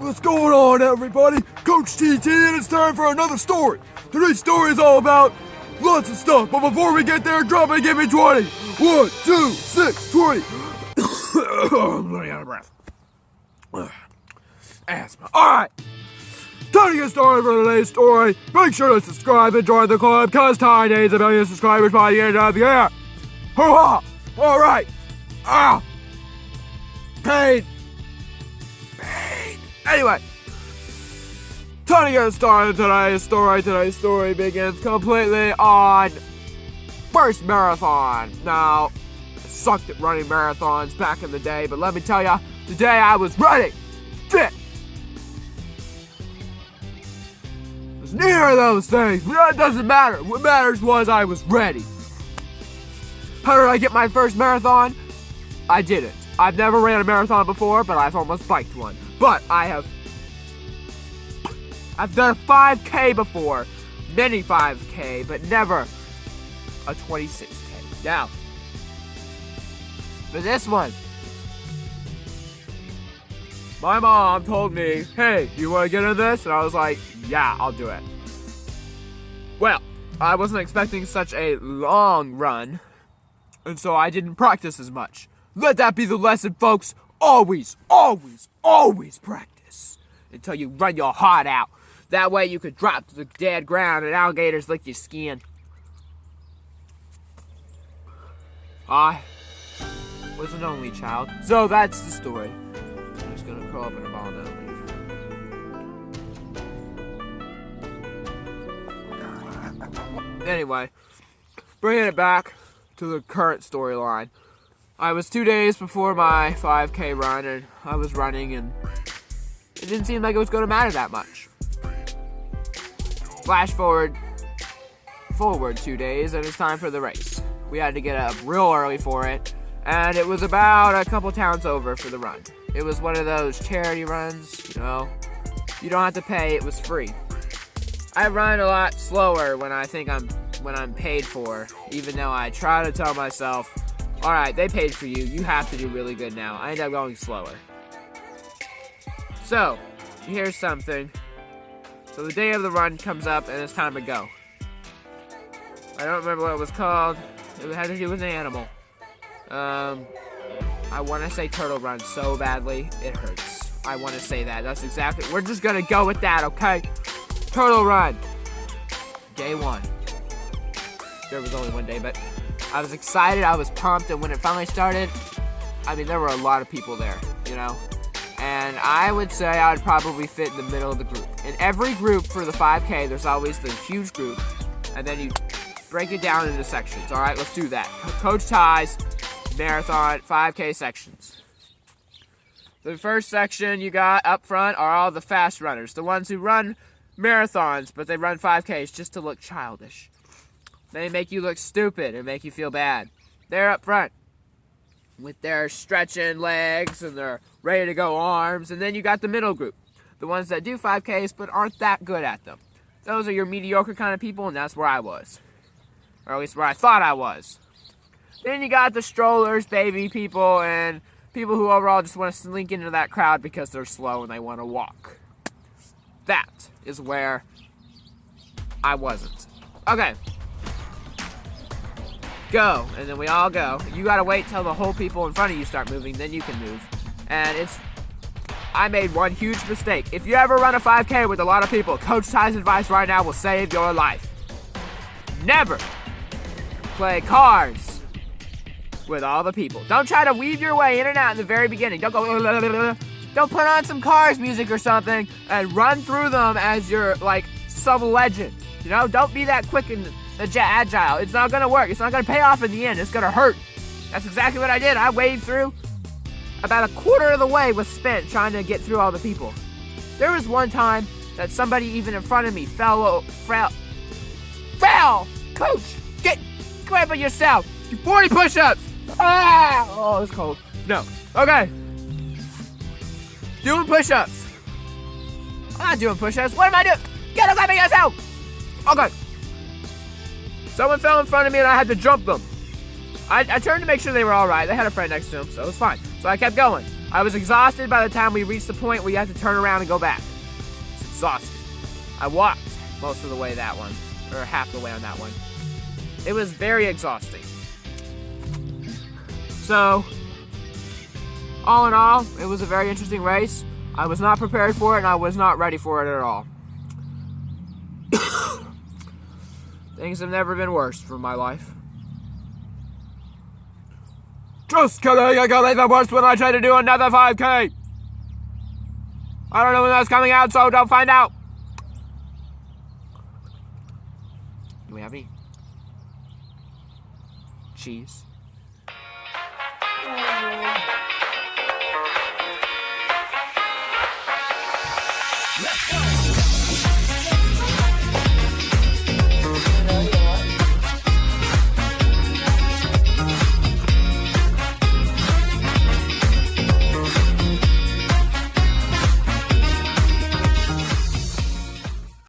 What's going on, everybody? Coach TT, and it's time for another story. Today's story is all about lots of stuff, but before we get there, drop and give me 20. 1, 2, 6, 20. I'm running out of breath. Asthma. Alright. Time to get started for today's story. Make sure to subscribe and join the club, cause Ty needs 1 million subscribers by the end of the year. Hurrah! Alright. Pain. Anyway, time to get started today's story. Today's story begins completely on first marathon. Now, I sucked at running marathons back in the day, but let me tell ya, today I was ready, fit. There's neither of those things, but that doesn't matter. What matters was I was ready. How did I get my first marathon? I didn't. I've never ran a marathon before, but I've almost biked one. But I've done a 5K before, mini 5K, but never a 26K. Now, for this one, my mom told me, hey, you want to get in this? And I was like, yeah, I'll do it. Well, I wasn't expecting such a long run, and so I didn't practice as much. Let that be the lesson, folks. Always, always, always practice until you run your heart out. That way you could drop to the dead ground and alligators lick your skin. I was an only child, so that's the story. I'm just gonna curl up in a ball now and leave. Anyway, bringing it back to the current storyline. I was 2 days before my 5K run, and I was running, and it didn't seem like it was going to matter that much. Flash forward 2 days, and it's time for the race. We had to get up real early for it, and it was about a couple towns over for the run. It was one of those charity runs, you know. You don't have to pay, it was free. I run a lot slower when I'm paid for, even though I try to tell myself, alright, they paid for you, you have to do really good now. I end up going slower. So, here's something. So the day of the run comes up and it's time to go. I don't remember what it was called. It had to do with an animal. I want to say turtle run so badly, it hurts. I want to say that. That's exactly, we're just going to go with that, okay? Turtle run. Day 1. There was only one day, but I was excited, I was pumped, and when it finally started, I mean, there were a lot of people there, you know? And I would say I would probably fit in the middle of the group. In every group for the 5K, there's always the huge group, and then you break it down into sections. All right, let's do that. Coach Ty's marathon 5K sections. The first section you got up front are all the fast runners, the ones who run marathons, but they run 5Ks just to look childish. They make you look stupid and make you feel bad. They're up front with their stretching legs and their ready to go arms. And then you got the middle group, the ones that do 5Ks but aren't that good at them. Those are your mediocre kind of people, and that's where I was. Or at least where I thought I was. Then you got the strollers, baby people, and people who overall just want to slink into that crowd because they're slow and they want to walk. That is where I wasn't. Okay. Go, and then we all go. You gotta wait till the whole people in front of you start moving, then you can move. And I made one huge mistake. If you ever run a 5K with a lot of people, Coach Ty's advice right now will save your life. Never play cards with all the people. Don't try to weave your way in and out in the very beginning. Don't go, don't put on some Cars music or something and run through them as you're like some legend. You know, don't be that quick and agile. It's not gonna work. It's not gonna pay off in the end. It's gonna hurt. That's exactly what I did. I waved through. About a quarter of the way was spent trying to get through all the people. There was one time that somebody even in front of me fell. Coach, get grab it yourself. Do 40 push-ups. Ah! Oh, it's cold. No. Okay. Doing push-ups. I'm not doing push-ups. What am I doing? Get up, grab it yourself. Okay. Someone fell in front of me and I had to jump them. I turned to make sure they were all right. They had a friend next to them, so it was fine. So I kept going. I was exhausted by the time we reached the point where you have to turn around and go back. It's exhausting. I walked most of the way that one, or half the way on that one. It was very exhausting. So, all in all, it was a very interesting race. I was not prepared for it, and I was not ready for it at all. Things have never been worse for my life. Just kidding, I got even worse when I try to do another 5K. I don't know when that's coming out, so don't find out. Do we have any cheese?